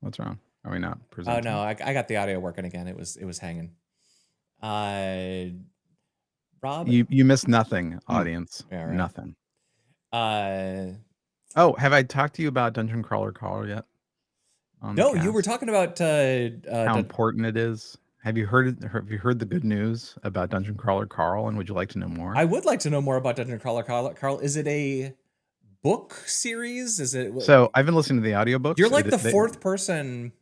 What's wrong? Are we not Oh presenting? no, I got the audio working again. It was hanging. Rob, You missed nothing, audience. yeah, right. Nothing. Uh, Oh, have I talked to you about Dungeon Crawler Carl yet? On the no, you were cast? talking about How important it is. Have you heard the good news about Dungeon Crawler Carl, and would you like to know more? I would like to know more about Dungeon Crawler Carl. Is it a book series? Is it? So I've been listening to the audiobooks. You're like the fourth person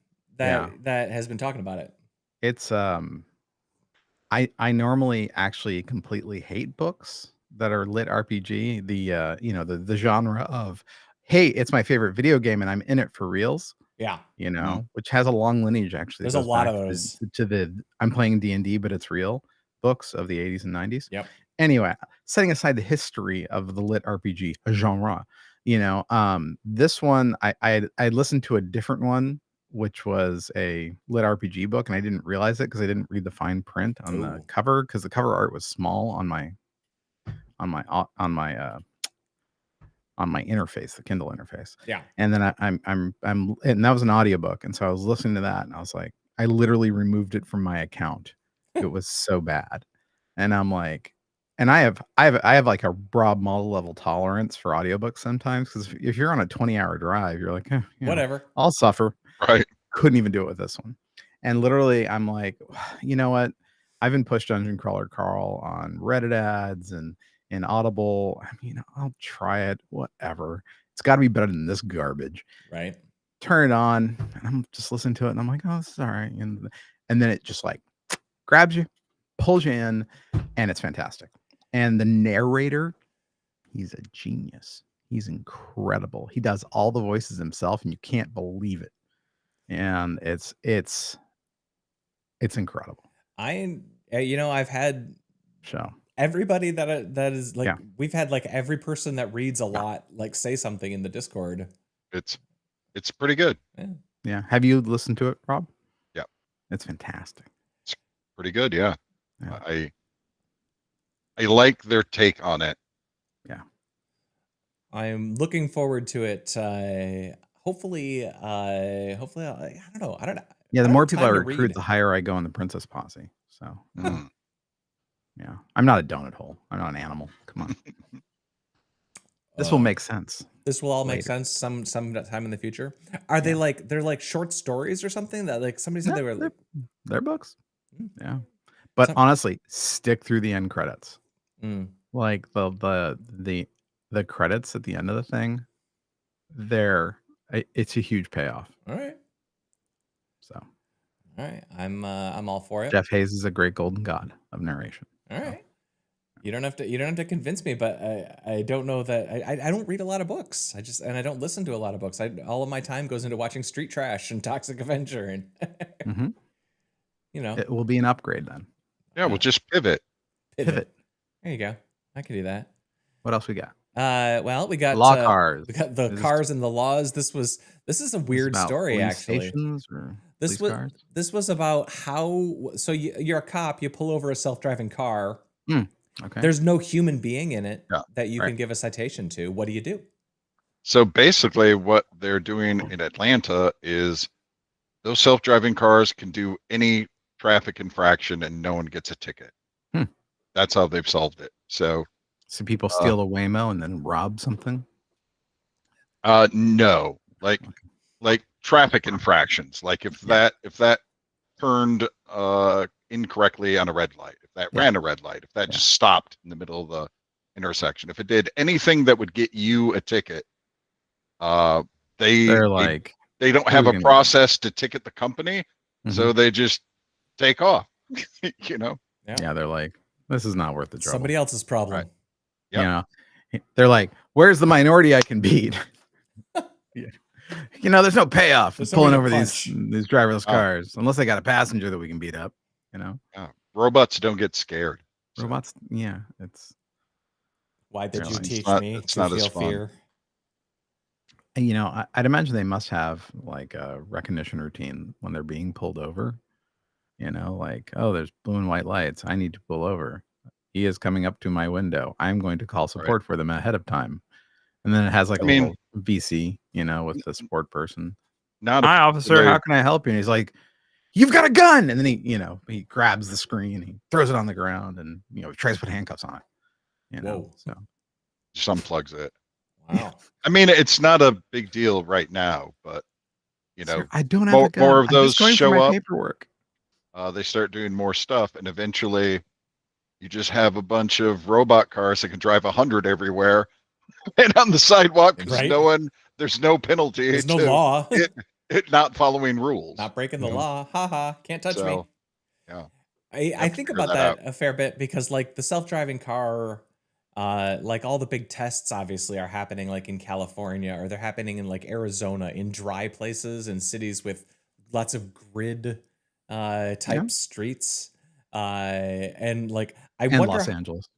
Yeah. that has been talking about it. It's I normally actually completely hate books that are lit RPG. The you know, the genre of, hey, it's my favorite video game and I'm in it for reals. Yeah. You know, which has a long lineage actually. It There's a goes lot back of those. to the I'm playing D&D, but it's real books of the 80s and 90s. Yep. Anyway, setting aside the history of the lit RPG genre, you know, this one I listened to a different one, which was a lit RPG book, and I didn't realize it because I didn't read the fine print on the cover, because the cover art was small on my interface, the Kindle interface. Yeah. And then I'm and that was an audiobook, and so I was listening to that, and I was like, I literally removed it from my account. It was so bad, and I'm like, and I have like a Rob model level tolerance for audiobooks sometimes, because if you're on a 20-hour drive, you're like, whatever, I'll suffer. Right. Couldn't even do it with this one, and literally, I'm like, you know what? I've been pushed Dungeon Crawler Carl on Reddit ads and Audible. I mean, I'll try it, whatever. It's got to be better than this garbage. Right. Turn it on, and I'm just listening to it, and I'm like, oh, this is all right. And then it just like grabs you, pulls you in, and it's fantastic. And the narrator, he's a genius. He's incredible. He does all the voices himself, and you can't believe it. And it's incredible. I've had everybody that is like, we've had like every person that reads a lot like say something in the Discord. It's pretty good. Yeah. Have you listened to it, Rob? Yeah. It's fantastic. It's pretty good. Yeah. I like their take on it. Yeah. I'm looking forward to it. Hopefully, I don't know. Yeah, the more people I recruit, the higher I go in the Princess Posse. So, yeah, I'm not a donut hole. I'm not an animal. Come on. This will make sense. This will all make sense some time in the future. Are they like, they're like short stories or something that like somebody said they were? They're books. Yeah, but honestly, stick through the end credits. Like the credits at the end of the thing. It's a huge payoff. All right. So, all right, I'm all for it. Jeff Hayes is a great golden god of narration. All right. You don't have to convince me, but I don't know that I don't read a lot of books. I don't listen to a lot of books. All of my time goes into watching Street Trash and Toxic Avenger, and you know, it will be an upgrade then. Yeah, we'll just pivot. There you go. I can do that. What else we got? Well, we got law cars. We got the cars and the laws. This is a weird story, actually. This was about how. So you're a cop. You pull over a self-driving car. Okay. There's no human being in it that you can give a citation to. What do you do? So basically, what they're doing in Atlanta is those self-driving cars can do any traffic infraction and no one gets a ticket. That's how they've solved it. So people steal a Waymo and then rob something? No, like traffic infractions. Like if that turned incorrectly on a red light, if that ran a red light, if that just stopped in the middle of the intersection, if it did anything that would get you a ticket, they don't have a process to ticket the company, so they just take off. You know? Yeah, they're like, this is not worth the trouble. Somebody else's problem. Right. Yep. You know, they're like, where's the minority I can beat? You know, there's no payoff for pulling over these driverless cars unless they got a passenger that we can beat up. You know, robots don't get scared. Robots, it's. Why did you teach me to feel fear? And, you know, I'd imagine they must have like a recognition routine when they're being pulled over. You know, like, oh, there's blue and white lights. I need to pull over. He is coming up to my window. I'm going to call support for them ahead of time. And then it has like a little VC, you know, with the support person. not a Hi, officer. particularly- How can I help you? And he's like, "You've got a gun!" And then he grabs the screen, he throws it on the ground, and he tries to put handcuffs on it. Whoa. So just unplugs it. Wow. I mean, it's not a big deal right now, but Sir, I don't have a gun. more of I'm those just going show for my up. paperwork. They start doing more stuff, and eventually, you just have a bunch of robot cars that can drive 100 everywhere, and on the sidewalk, because Right. there's no penalty. There's no to law. it not following rules. Not breaking the you know? law. Haha. Can't touch me. So, yeah. I have to think figure about that that a fair bit because like the self-driving car, like all the big tests obviously are happening like in California, or they're happening in like Arizona, in dry places and cities with lots of grid type streets. And like I And wonder Los Angeles.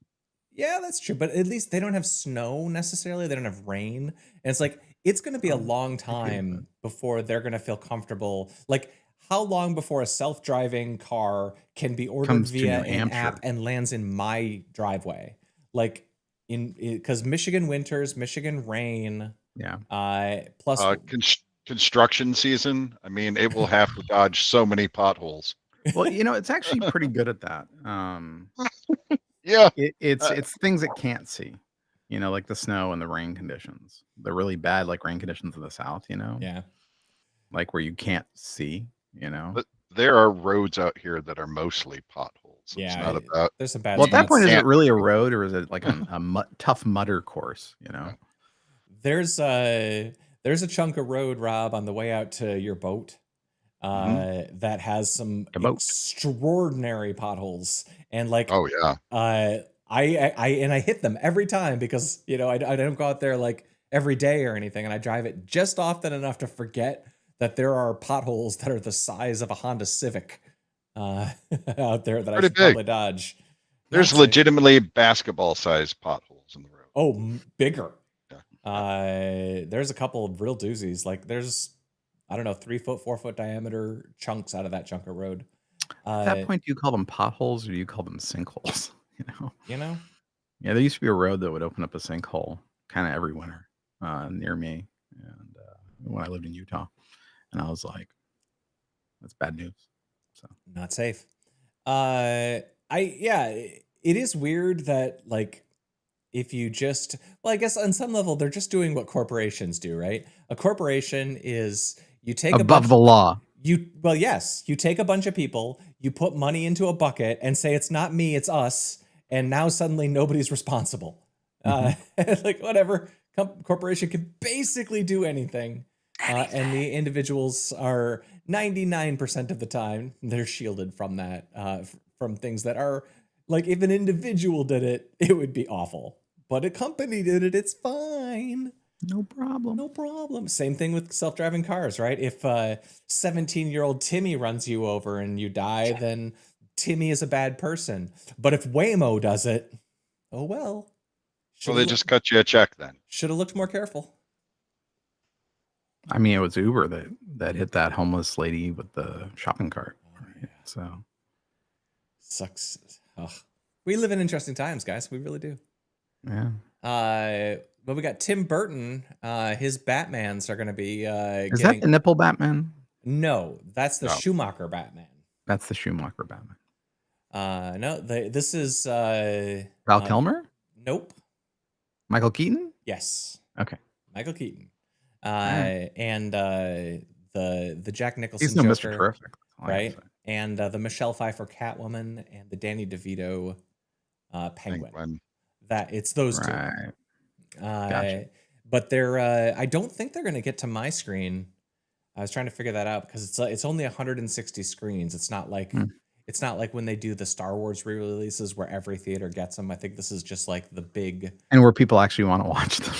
Yeah, that's true. But at least they don't have snow necessarily. They don't have rain. And it's like, it's going to be a long time before they're going to feel comfortable. Like, how long before a self-driving car can be ordered Comes to via New an app Hampshire. and lands in my driveway? Like, because Michigan winters, Michigan rain, Yeah. plus Construction season. I mean, it will have to dodge so many potholes. Well, it's actually pretty good at that. Yeah. It's things it can't see. Like the snow and the rain conditions. The really bad like rain conditions in the south, yeah. like where you can't see, But there are roads out here that are mostly potholes. Yeah, It's not about. There's some bad Well, at that spots. point, is it can't- really a road or is it like a tough mutter course? There's a chunk of road, Rob, on the way out to your boat that has some The boat. extraordinary potholes, and like Oh yeah. I hit them every time because I don't go out there like every day or anything, and I drive it just often enough to forget that there are potholes that are the size of a Honda Civic out there that I Pretty should big. probably dodge. There's Not safe. legitimately basketball-sized potholes in the road. Oh, bigger. Yeah. There's a couple of real doozies. Like there's, I don't know, 3 foot, 4 foot diameter chunks out of that chunk of road. At that point, do you call them potholes or do you call them sinkholes? You know? Yeah, there used to be a road that would open up a sinkhole kind of every winter near me, and when I lived in Utah, and I was like, "That's bad news." So Not safe. It is weird that like if you just, well, I guess on some level they're just doing what corporations do, right? A corporation is you take above the law. you take a bunch of people, you put money into a bucket and say it's not me, it's us, and now suddenly nobody's responsible. Like whatever, corporation can basically do anything. And the individuals are 99% of the time they're shielded from that, from things that are like if an individual did it, it would be awful. But a company did it, it's fine. No problem. No problem. Same thing with self-driving cars, right? If 17-year-old Timmy runs you over and you die, then Timmy is a bad person. But if Waymo does it, oh well. Well, they just cut you a check then. Should have looked more careful. I mean, it was Uber that hit that homeless lady with the shopping cart. Right? So Sucks. Ugh. We live in interesting times, guys. We really do. yeah. But we got Tim Burton. His Batmans are going to be. Is that the nipple Batman? No, that's the No. Schumacher Batman. That's the Schumacher Batman. No, this is Val Kilmer? Nope. Michael Keaton? Yes, Okay. Michael Keaton. Right. And the Jack Nicholson He's no Joker, Mr. Terrific. That's all I gotta right? say. And the Michelle Pfeiffer Catwoman and the Danny DeVito Penguin. When That it's those two. Right. Gotcha. But they're I don't think they're going to get to my screen. I was trying to figure that out because it's only 160 screens. It's not like it's not like when they do the Star Wars re-releases where every theater gets them. I think this is just like the big, And where people actually want to watch them.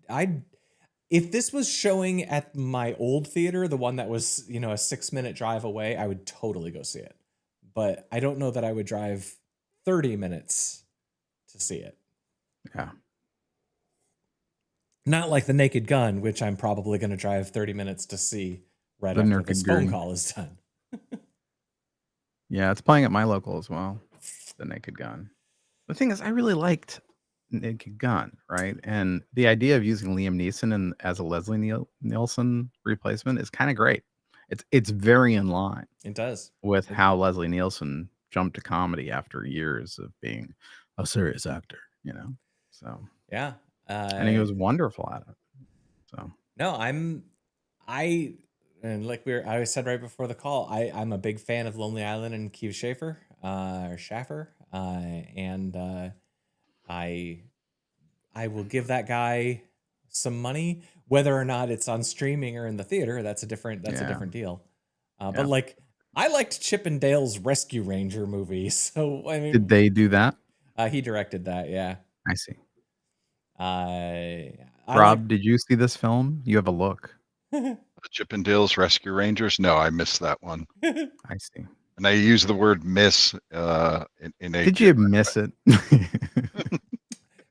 I if this was showing at my old theater, the one that was, a 6-minute drive away, I would totally go see it. But I don't know that I would drive 30 minutes to see it. Yeah. Not like The Naked Gun, which I'm probably going to drive 30 minutes to see right The after Naked this phone Gun. call is done. Yeah, it's playing at my local as well. The Naked Gun. The thing is, I really liked Naked Gun, right? And the idea of using Liam Neeson as a Leslie Nielsen replacement is kind of great. It's very in line It does. with how Leslie Nielsen jumped to comedy after years of being a serious actor, So Yeah. and he was wonderful at it. So No, and like I said right before the call, I'm a big fan of Lonely Island and Keith Schaffer, or Schaffer, and I will give that guy some money, whether or not it's on streaming or in the theater. That's a different deal. But like, I liked Chip and Dale's Rescue Ranger movie, so I mean, did they do that? He directed that, yeah. I see. I Rob, did you see this film? You have a look. Chip and Dale's Rescue Rangers. No, I missed that one. I see. And I use the word miss in a. Did you miss it?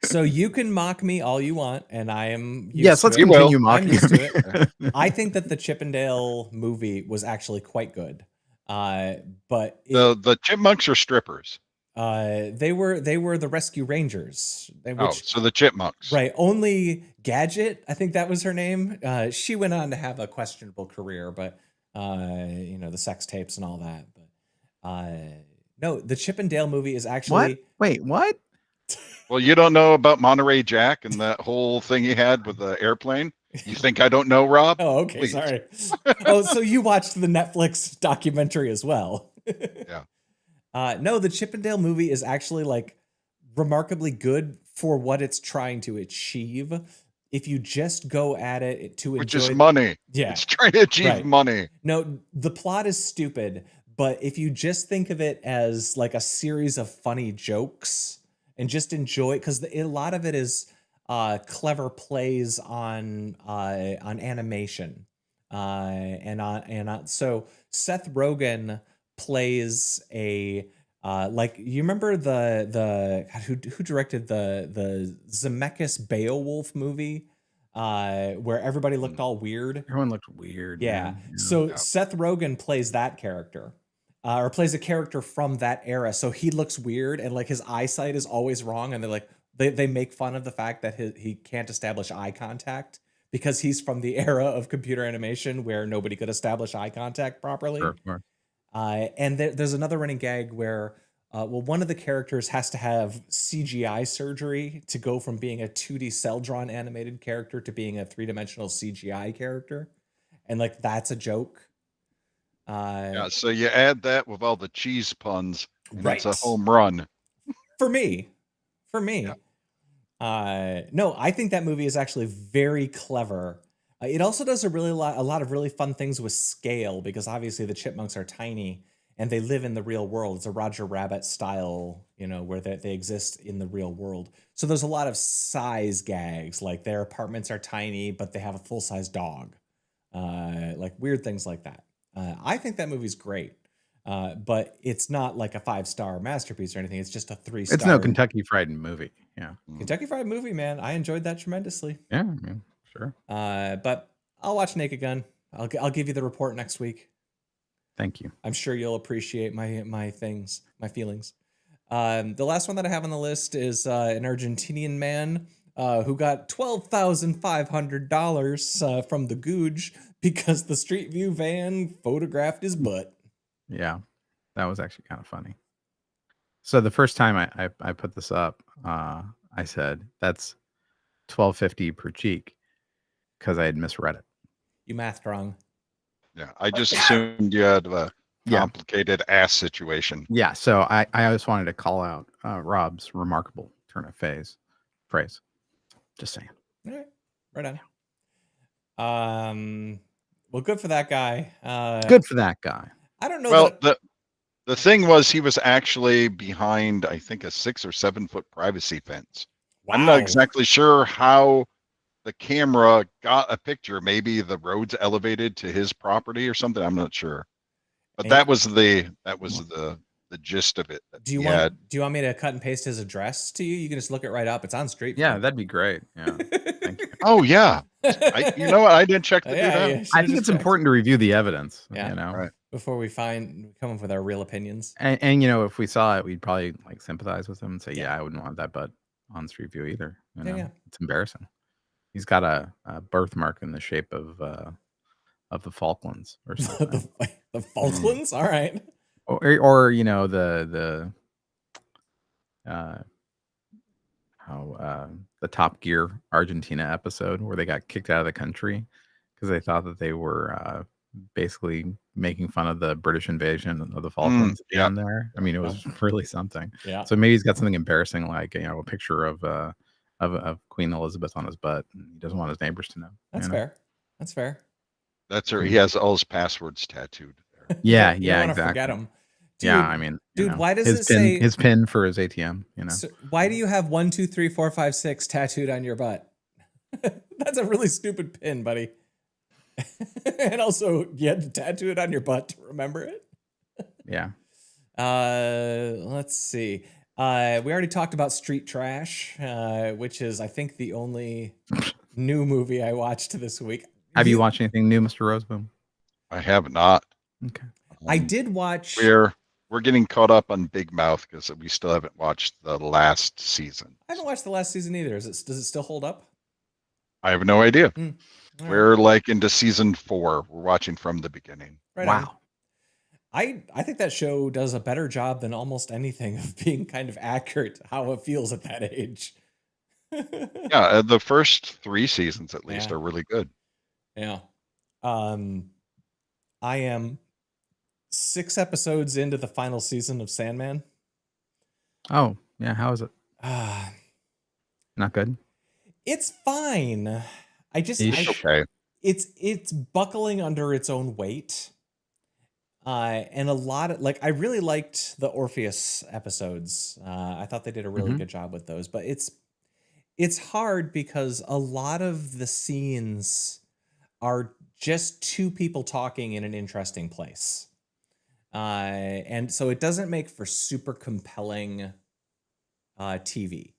So you can mock me all you want, and I am. Yes, let's continue I'm mocking used to me. it. I think that the Chip and Dale movie was actually quite good, but The chipmunks are strippers. they were the Rescue Rangers. So the chipmunks, right? Only Gadget, I think that was her name. She went on to have a questionable career, but the sex tapes and all that. But no, the Chip and Dale movie is actually. What? Wait, what? Well, you don't know about Monterey Jack and that whole thing he had with the airplane? You think I don't know, Rob? Oh, okay, Please. sorry. Oh, so you watched the Netflix documentary as well? Yeah. No, the Chip and Dale movie is actually like remarkably good for what it's trying to achieve. If you just go at it to Which enjoy, is money. Yeah, it's trying to achieve right. money. No, the plot is stupid, but if you just think of it as like a series of funny jokes and just enjoy it, because a lot of it is clever plays on animation, so Seth Rogen plays a like, you remember the who directed the Zemeckis Beowulf movie where everybody looked all weird. Everyone looked weird. Yeah. Man. So Seth Rogen plays that character, or plays a character from that era. So he looks weird, and like his eyesight is always wrong. And they're like, they make fun of the fact that he can't establish eye contact because he's from the era of computer animation where nobody could establish eye contact properly. Sure. And there's another running gag where, one of the characters has to have CGI surgery to go from being a 2D cel-drawn animated character to being a 3-dimensional CGI character. And like, that's a joke. Yeah, so you add that with all the cheese puns, and Right. That's a home run. For me. Yeah. No, I think that movie is actually very clever. It also does a lot of really fun things with scale, because obviously the chipmunks are tiny and they live in the real world. It's a Roger Rabbit style, where they exist in the real world. So there's a lot of size gags, like their apartments are tiny, but they have a full-size dog. Like weird things like that. I think that movie's great. But it's not like a 5-star masterpiece or anything. It's just a 3-star. It's no Kentucky Fried movie. Yeah. Kentucky Fried Movie, man. I enjoyed that tremendously. Yeah, sure. But I'll watch Naked Gun. I'll give you the report next week. Thank you. I'm sure you'll appreciate my feelings. The last one that I have on the list is an Argentinian man who got $12,500 from the Googe because the Street View van photographed his butt. Yeah, that was actually kind of funny. So the first time I put this up, I said that's $12.50 per cheek because I had misread it. You mathed wrong. Yeah, I just assumed you had a complicated ass situation. Yeah, so I always wanted to call out Rob's remarkable turn of phrase. Just saying. All right, right on. Well, good for that guy. Good for that guy. I don't know. Well, the thing was, he was actually behind, I think, a 6 or 7 foot privacy fence. Wow. I'm not exactly sure how the camera got a picture. Maybe the road's elevated to his property or something. I'm not sure. But that was the gist of it. Do you want me to cut and paste his address to you? You can just look it right up. It's on Street View. Yeah, that'd be great. Yeah. Thank you. Oh yeah. You know what? I didn't check the I think it's important to review the evidence. Yeah. Right. Before we come up with our real opinions. And if we saw it, we'd probably like sympathize with him and say, yeah, I wouldn't want that, but on Street View either. You Yeah, know, yeah. it's embarrassing. He's got a birthmark in the shape of the Falklands or something, the Falklands. All right. or you know the how the Top Gear Argentina episode where they got kicked out of the country because they thought that they were basically making fun of the British invasion of the Falklands yeah. down there. I mean, it was really something. Yeah. So maybe he's got something embarrassing, like a picture of Queen Elizabeth on his butt. And he doesn't want his neighbors to know. That's fair. That's fair. That's her. He has all his passwords tattooed there. Yeah, You yeah, don't want to exactly. forget them. Dude, yeah, I mean, dude, why does his it pin, say his pin for his ATM? So why do you have 1, 2, 3, 4, 5, 6 tattooed on your butt? That's a really stupid pin, buddy. And also, you had to tattoo it on your butt to remember it. Yeah. Let's see. We already talked about Street Trash, which is, I think, the only new movie I watched this week. Have you watched anything new, Mr. Roseboom? I have not. Okay. I did watch. We're getting caught up on Big Mouth because we still haven't watched the last season. I haven't watched the last season either. Does it still hold up? I have no idea. All right. We're like into season 4. We're watching from the beginning. Right Wow. on. I think that show does a better job than almost anything of being kind of accurate to how it feels at that age. Yeah, the first 3 seasons at least Yeah. are really good. Yeah. I am 6 episodes into the final season of Sandman. Oh, yeah. How is it? Not good. It's fine. Okay. It's buckling under its own weight. And a lot of I really liked the Orpheus episodes. I thought they did a really good job with those, but it's hard because a lot of the scenes are just 2 people talking in an interesting place. And so it doesn't make for super compelling TV.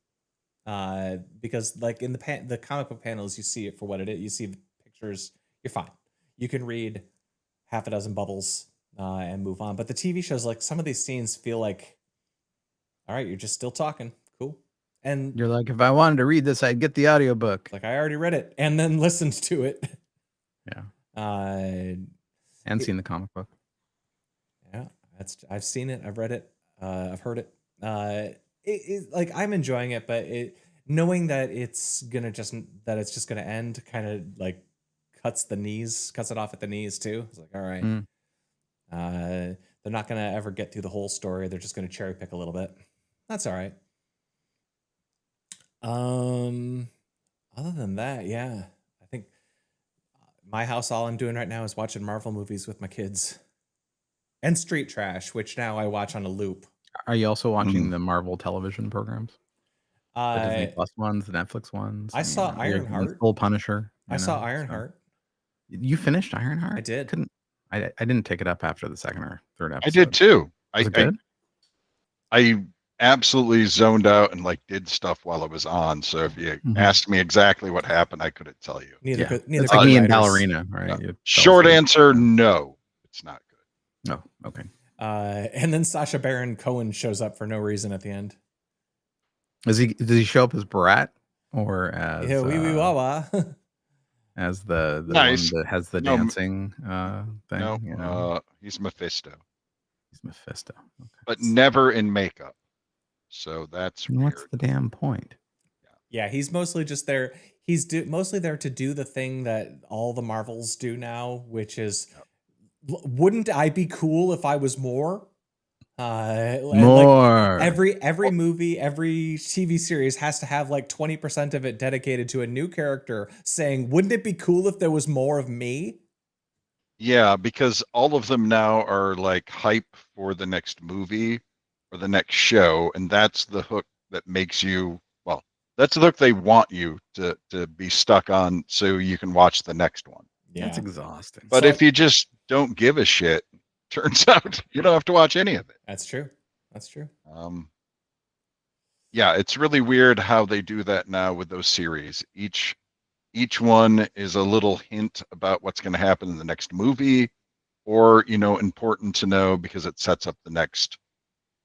Because like in the comic book panels, you see it for what it is. You see the pictures, you're fine. You can read half a dozen bubbles and move on. But the TV shows, like some of these scenes feel like, all right, you're just still talking. Cool. And You're like, if I wanted to read this, I'd get the audiobook. like I already read it and then listened to it. Yeah. And seen the comic book. Yeah, I've seen it, I've read it, I've heard it. Like I'm enjoying it, but knowing that it's just gonna end kind of like cuts it off at the knees too. It's like, all right. They're not gonna ever get through the whole story. They're just gonna cherry pick a little bit. That's all right. Other than that, yeah, I think my house, all I'm doing right now is watching Marvel movies with my kids and Street Trash, which now I watch on a loop. Are you also watching the Marvel television programs? The Disney Plus ones, the Netflix ones? I saw Ironheart. Full Punisher. I saw Ironheart. You finished Ironheart? I did. I didn't take it up after the second or third episode. I did too. Was it good? I absolutely zoned out and like did stuff while it was on. So if you asked me exactly what happened, I couldn't tell you. Neither it's like me and Ballerina, right? Short answer, no, it's not good. Oh, okay. And then Sacha Baron Cohen shows up for no reason at the end. Does he show up as Brat or as as the nice. one that has the dancing thing? No, he's Mephisto. He's Mephisto. Okay. But never in makeup. So that's what's weird. the damn point? Yeah, he's mostly just there. He's mostly there to do the thing that all the Marvels do now, which is, wouldn't I be cool if I was more? More. Like every movie, every TV series has to have like 20% of it dedicated to a new character saying, wouldn't it be cool if there was more of me? Yeah, because all of them now are like hype for the next movie or the next show, and that's the hook that makes you, well, that's the hook they want you to be stuck on so you can watch the next one. Yeah. That's exhausting. But if you just don't give a shit, turns out you don't have to watch any of it. That's true. That's true. Yeah, it's really weird how they do that now with those series. Each one is a little hint about what's going to happen in the next movie, or, important to know because it sets up the next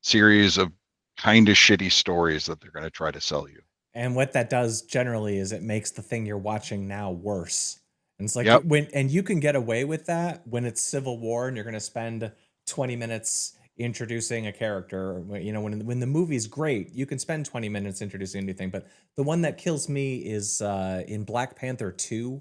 series of kind of shitty stories that they're going to try to sell you. And what that does generally is it makes the thing you're watching now worse. And it's like Yep. and you can get away with that when it's Civil War and you're going to spend 20 minutes introducing a character. You know, when the movie's great, you can spend 20 minutes introducing anything. But the one that kills me is in Black Panther 2.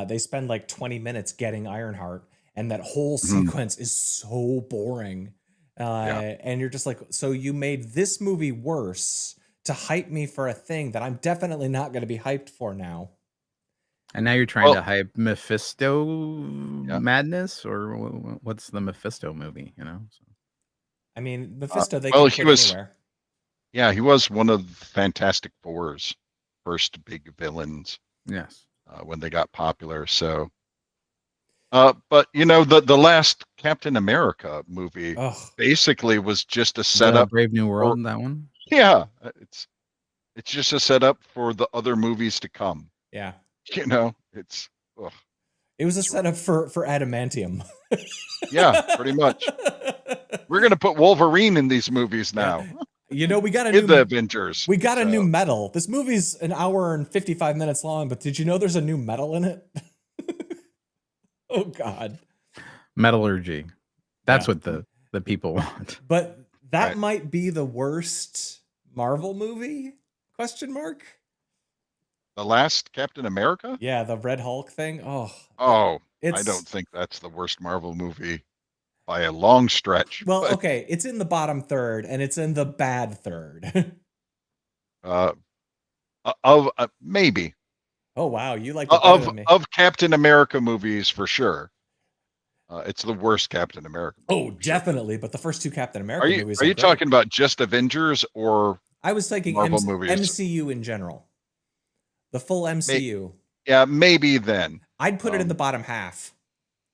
They spend like 20 minutes getting Ironheart, and that whole sequence is so boring. And you're just like, so you made this movie worse to hype me for a thing that I'm definitely not going to be hyped for now. And now you're trying to hype Mephisto madness, or what's the Mephisto movie? You know. So. I mean, Mephisto, they can put anywhere. Yeah, he was one of Fantastic Four's first big villains. Yes. When they got popular, so. But you know, the last Captain America movie basically was just a setup. Brave New World, that one. Yeah, it's just a setup for the other movies to come. Yeah, you know, it was a setup for adamantium. Yeah, pretty much. We're gonna put Wolverine in these movies now. You know, we got a new the Avengers. We got a new medal. This movie's an hour and 55 minutes long, but did you know there's a new medal in it? Oh God. Metallurgy. That's what the people want. But that might be the worst Marvel movie? Question mark. The last Captain America? Yeah, the Red Hulk thing. Oh, I don't think that's the worst Marvel movie by a long stretch. Well, okay, it's in the bottom third, and it's in the bad third. Maybe. Oh wow, you like it better than me. Of Captain America movies for sure. It's the worst Captain America movie. Oh, definitely. But the first two Captain America movies. Are you talking about just Avengers or? I was thinking Marvel movies? MCU in general. The full MCU. Yeah, maybe then. I'd put it in the bottom half,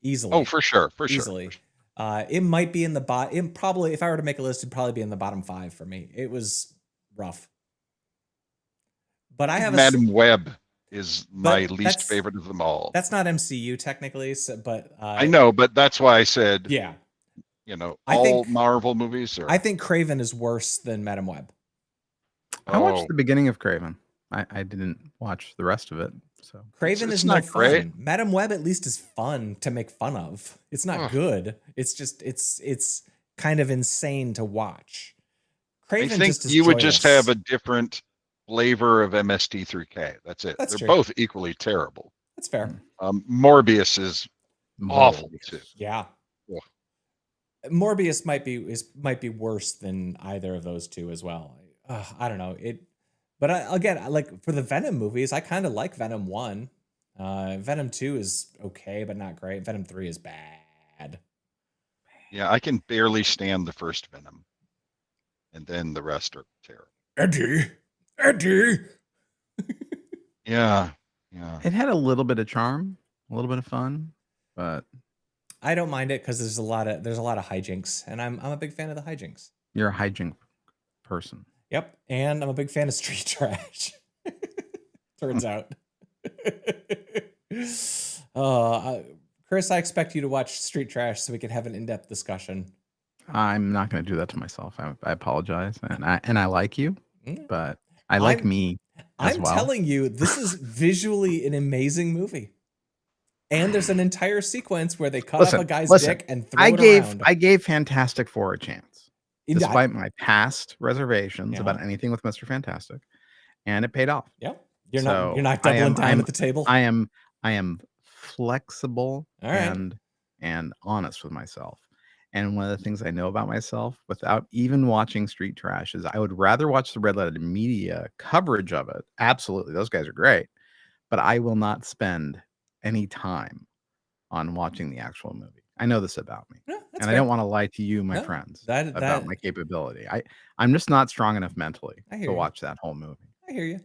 easily. Oh, for sure, easily. It might be in the bottom. Probably, if I were to make a list, it'd probably be in the bottom 5 for me. It was rough. But I have Madam Web is my least favorite of them all. That's not MCU technically, but I know, but that's why I said, yeah, you know, all Marvel movies are. I think Craven is worse than Madam Web. I watched the beginning of Craven. I didn't watch the rest of it. So Craven is not great. Madam Web at least is fun to make fun of. It's not good. It's just it's kind of insane to watch. Craven, I think just is you joyous. would just have a different flavor of MST3K. That's it. They're true. Both equally terrible. That's fair. Morbius is awful too. Yeah. Morbius might be worse than either of those two as well. I don't know it, but again, like for the Venom movies, I kind of like Venom 1. Venom 2 is okay, but not great. Venom 3 is bad. Yeah, I can barely stand the first Venom, and then the rest are terrible. Eddie. Yeah. It had a little bit of charm, a little bit of fun, but I don't mind it because there's a lot of hijinks, and I'm a big fan of the hijinks. You're a hijink person. Yep, and I'm a big fan of street trash. Turns out. Chris, I expect you to watch Street Trash so we can have an in-depth discussion. I'm not going to do that to myself. I apologize, and I like you, but I like me as well. I'm telling you, this is visually an amazing movie. And there's an entire sequence where they cut off a guy's dick and throw it around. I gave Fantastic Four a chance, despite my past reservations about anything with Mr. Fantastic, and it paid off. Yep. You're not doubling down at the table. I am flexible and honest with myself. And one of the things I know about myself, without even watching Street Trash, is I would rather watch the red letter media coverage of it. Absolutely, those guys are great, but I will not spend any time on watching the actual movie. I know this about me, and fair. I don't want to lie to you, my friends, about my capability. I'm just not strong enough mentally to watch that whole movie. I hear you.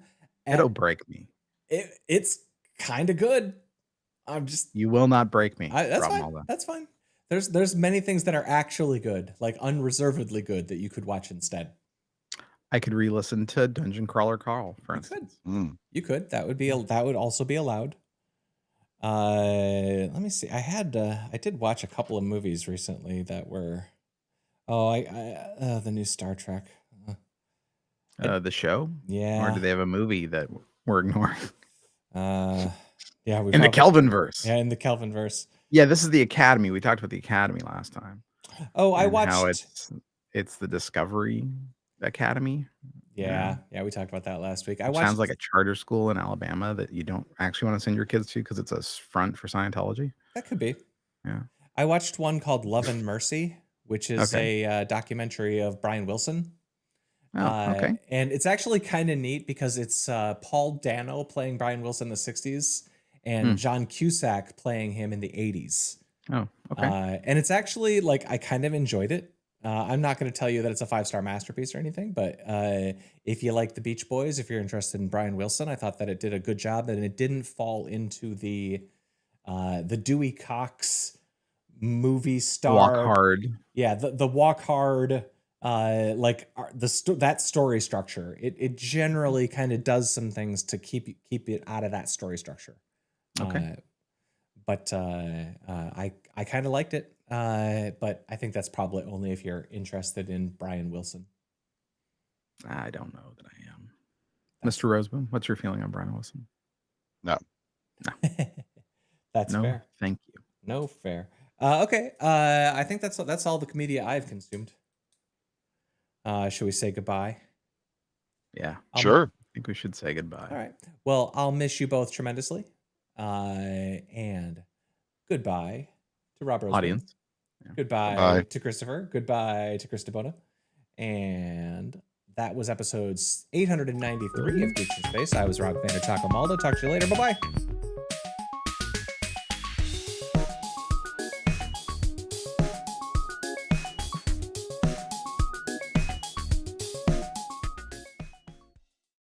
It'll break me. It's kind of good. You will not break me. That's fine. That's fine. There's many things that are actually good, like unreservedly good, that you could watch instead. I could re-listen to Dungeon Crawler Carl, for instance. You could. That would also be allowed. Let me see. I did watch a couple of movies recently that were the new Star Trek. the show? Or Yeah. do they have a movie that we're ignoring? Yeah, we In the Kelvinverse. Yeah, in the Kelvinverse. Yeah, this is the Academy. We talked about the Academy last time. Oh, I and watched. how it's the Discovery Academy. Yeah, we talked about that last week. It sounds like a charter school in Alabama that you don't actually want to send your kids to because it's a front for Scientology. That could be. Yeah. I watched one called Love and Mercy, which is a documentary of Brian Wilson. Oh, okay. And it's actually kind of neat because it's Paul Dano playing Brian Wilson in the 60s and John Cusack playing him in the 80s. Oh, okay. And it's actually like, I kind of enjoyed it. I'm not going to tell you that it's a 5-star masterpiece or anything, but if you like the Beach Boys, if you're interested in Brian Wilson, I thought that it did a good job and it didn't fall into the Dewey Cox movie star. Walk Hard. Yeah, the Walk Hard, that story structure. It generally kind of does some things to keep it out of that story structure. Okay. But I kind of liked it. But I think that's probably only if you're interested in Brian Wilson. I don't know that I am. Mr. Roseboom, what's your feeling on Brian Wilson? No. That's No, fair. thank you. No fair. Okay. I think that's all the media I've consumed. Should we say goodbye? Yeah. Sure. I think we should say goodbye. All right. Well, I'll miss you both tremendously. And goodbye to Rob Roseboom. Audience. Yeah. Goodbye Bye. to Christopher. Goodbye to Chris DeBona. And that was episode 893 of Geeks in Space. I was Rob Vander Taco Maldo. Talk to you later. Bye-bye.